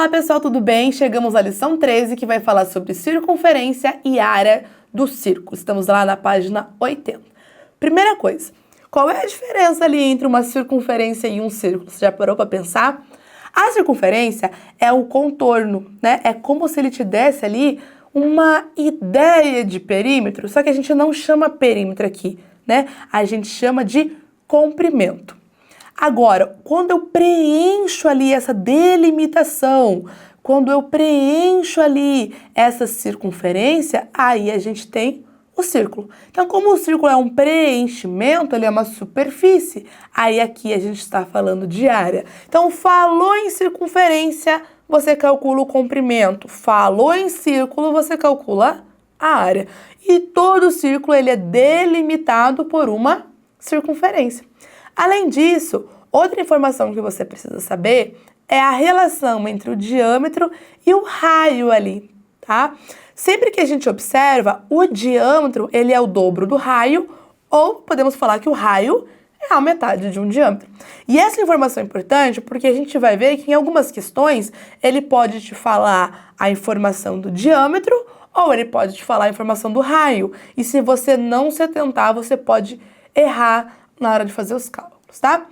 Olá pessoal, tudo bem? Chegamos à lição 13 que vai falar sobre circunferência e área do círculo. Estamos lá na página 80. Primeira coisa, qual é a diferença ali entre uma circunferência e um círculo? Você já parou para pensar? A circunferência é o contorno, né? É como se ele te desse ali uma ideia de perímetro, só que a gente não chama perímetro aqui, né? A gente chama de comprimento. Agora, quando eu preencho ali essa delimitação, quando eu preencho ali essa circunferência, aí a gente tem o círculo. Então, como o círculo é um preenchimento, ele é uma superfície, aí aqui a gente está falando de área. Então, falou em circunferência, você calcula o comprimento. Falou em círculo, você calcula a área. E todo círculo ele é delimitado por uma circunferência. Além disso, outra informação que você precisa saber é a relação entre o diâmetro e o raio ali, tá? Sempre que a gente observa, o diâmetro ele é o dobro do raio, ou podemos falar que o raio é a metade de um diâmetro. E essa informação é importante porque a gente vai ver que em algumas questões ele pode te falar a informação do diâmetro ou ele pode te falar a informação do raio. E se você não se atentar, você pode errar na hora de fazer os cálculos, tá?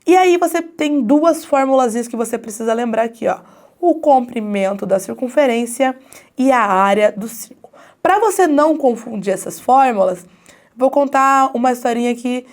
E aí você tem duas formulazinhas que você precisa lembrar aqui, ó. O comprimento da circunferência e a área do círculo. Para você não confundir essas fórmulas, vou contar uma historinha que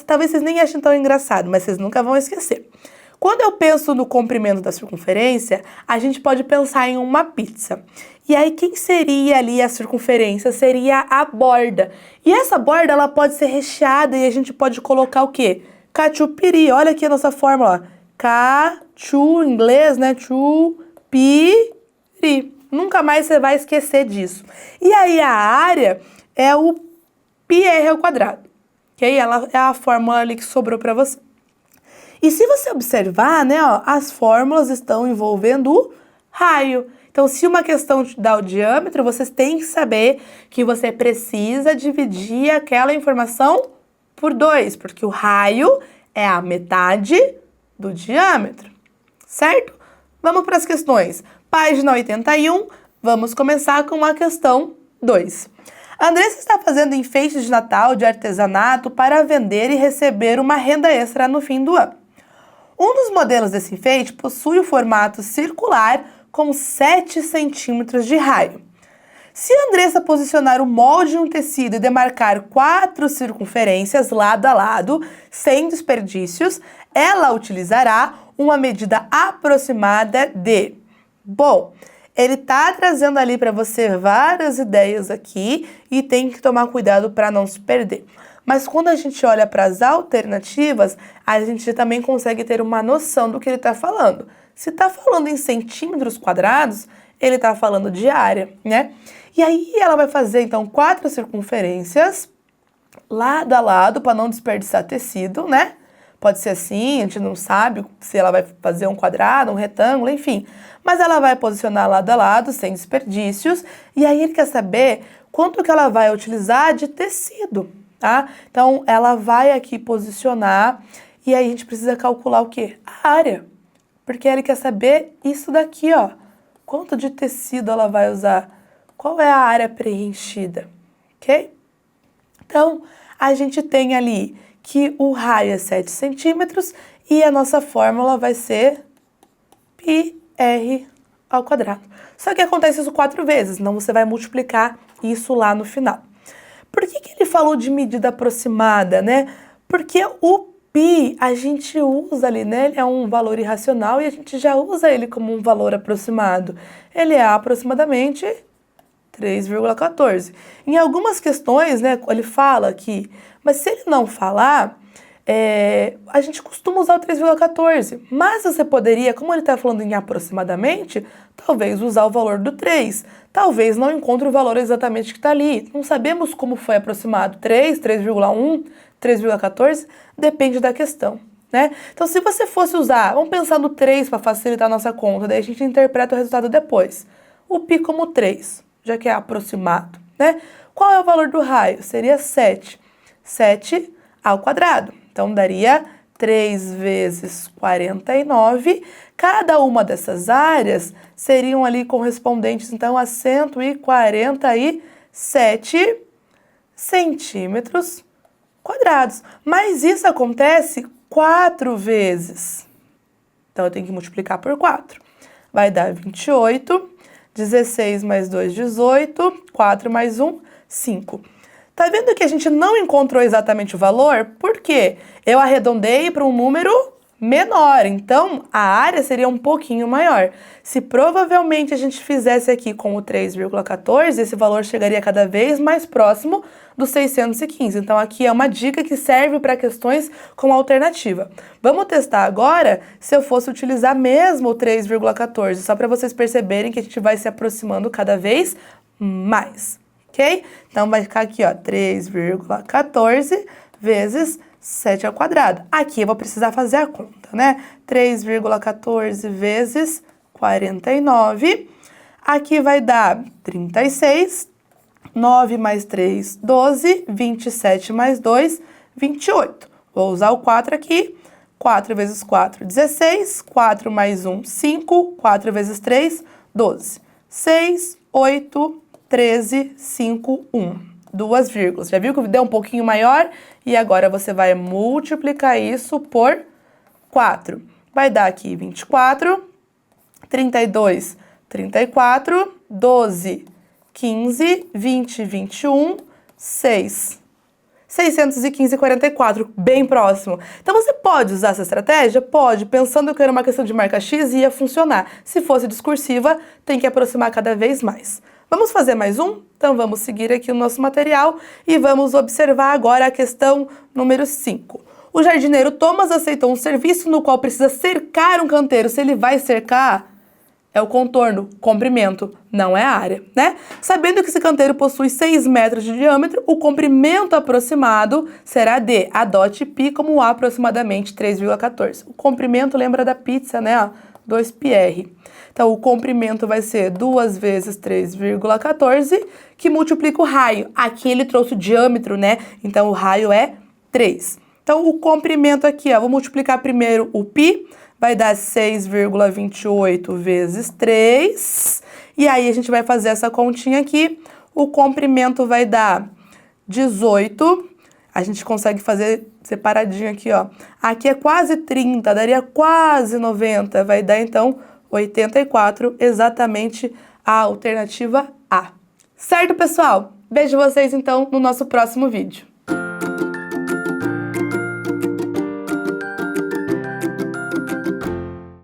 talvez vocês nem achem tão engraçado, mas vocês nunca vão esquecer. Quando eu penso no comprimento da circunferência, a gente pode pensar em uma pizza. E aí, quem seria ali a circunferência? Seria a borda. E essa borda, ela pode ser recheada e a gente pode colocar o quê? Catupiry. Olha aqui a nossa fórmula. Catu, em inglês, né? Chupiri. Nunca mais você vai esquecer disso. E aí, a área é o πr ao quadrado. Ok? Ela é a fórmula ali que sobrou para você. E se você observar, né, ó, as fórmulas estão envolvendo o raio. Então, se uma questão te dá o diâmetro, vocês têm que saber que você precisa dividir aquela informação por 2, porque o raio é a metade do diâmetro, certo? Vamos para as questões. Página 81, vamos começar com a questão 2. A Andressa está fazendo enfeites de Natal de artesanato para vender e receber uma renda extra no fim do ano. Um dos modelos desse enfeite possui o formato circular com 7 centímetros de raio. Se a Andressa posicionar o molde em um tecido e demarcar 4 circunferências lado a lado, sem desperdícios, ela utilizará uma medida aproximada de... Bom, ele está trazendo ali para você várias ideias aqui e tem que tomar cuidado para não se perder. Mas quando a gente olha para as alternativas, a gente também consegue ter uma noção do que ele está falando. Se está falando em centímetros quadrados, ele está falando de área, né? E aí ela vai fazer, então, 4 circunferências lado a lado para não desperdiçar tecido, né? Pode ser assim, a gente não sabe se ela vai fazer um quadrado, um retângulo, enfim. Mas ela vai posicionar lado a lado, sem desperdícios. E aí ele quer saber quanto que ela vai utilizar de tecido, tá? Então, ela vai aqui posicionar e aí a gente precisa calcular o quê? A área. Porque ele quer saber isso daqui, ó. Quanto de tecido ela vai usar? Qual é a área preenchida? Ok? Então, a gente tem ali que o raio é 7 centímetros e a nossa fórmula vai ser πr ao quadrado. Só que acontece isso 4 vezes, então você vai multiplicar isso lá no final. Por que ele falou de medida aproximada, né? Porque o π a gente usa ali, né? Ele é um valor irracional e a gente já usa ele como um valor aproximado. Ele é aproximadamente 3,14. Em algumas questões, né, ele fala aqui, mas se ele não falar, a gente costuma usar o 3,14. Mas você poderia, como ele está falando em aproximadamente, talvez usar o valor do 3. Talvez não encontre o valor exatamente que está ali. Não sabemos como foi aproximado. 3, 3,1, 3,14, depende da questão, né? Então, se você fosse usar, vamos pensar no 3 para facilitar a nossa conta, daí a gente interpreta o resultado depois. O π como 3, já que é aproximado, né? Qual é o valor do raio? Seria 7. 7 ao quadrado. Então, daria 3 vezes 49. Cada uma dessas áreas seriam ali correspondentes, então, a 147 centímetros quadrados. Mas isso acontece 4 vezes. Então, eu tenho que multiplicar por 4. Vai dar 28, 16 mais 2, 18, 4 mais 1, 5. Tá vendo que a gente não encontrou exatamente o valor? Por quê? Eu arredondei para um número menor, então a área seria um pouquinho maior. Se provavelmente a gente fizesse aqui com o 3,14, esse valor chegaria cada vez mais próximo dos 615. Então aqui é uma dica que serve para questões com alternativa. Vamos testar agora se eu fosse utilizar mesmo o 3,14, só para vocês perceberem que a gente vai se aproximando cada vez mais. Ok? Então, vai ficar aqui, ó, 3,14 vezes 7 ao quadrado. Aqui eu vou precisar fazer a conta, né? 3,14 vezes 49. Aqui vai dar 36. 9 mais 3, 12. 27 mais 2, 28. Vou usar o 4 aqui. 4 vezes 4, 16. 4 mais 1, 5. 4 vezes 3, 12. 6, 8, 13, 5, 1. 2 vírgulas. Já viu que deu um pouquinho maior? E agora você vai multiplicar isso por 4. Vai dar aqui 24, 32, 34, 12, 15, 20, 21, 6. 615,44, bem próximo. Então, você pode usar essa estratégia? Pode. Pensando que era uma questão de marca X, ia funcionar. Se fosse discursiva, tem que aproximar cada vez mais. Vamos fazer mais um? Então, vamos seguir aqui o nosso material e vamos observar agora a questão número 5. O jardineiro Thomas aceitou um serviço no qual precisa cercar um canteiro. Se ele vai cercar, é o contorno, comprimento, não é a área, né? Sabendo que esse canteiro possui 6 metros de diâmetro, o comprimento aproximado será de adote π como aproximadamente 3,14. O comprimento lembra da pizza, né? 2πr. Então, o comprimento vai ser 2 vezes 3,14, que multiplica o raio. Aqui ele trouxe o diâmetro, né? Então, o raio é 3. Então, o comprimento aqui, ó, vou multiplicar primeiro o π, vai dar 6,28 vezes 3. E aí, a gente vai fazer essa continha aqui. O comprimento vai dar 18. A gente consegue fazer separadinho aqui, ó. Aqui é quase 30, daria quase 90. Vai dar, então, 84, exatamente a alternativa A. Certo, pessoal? Vejo vocês, então, no nosso próximo vídeo.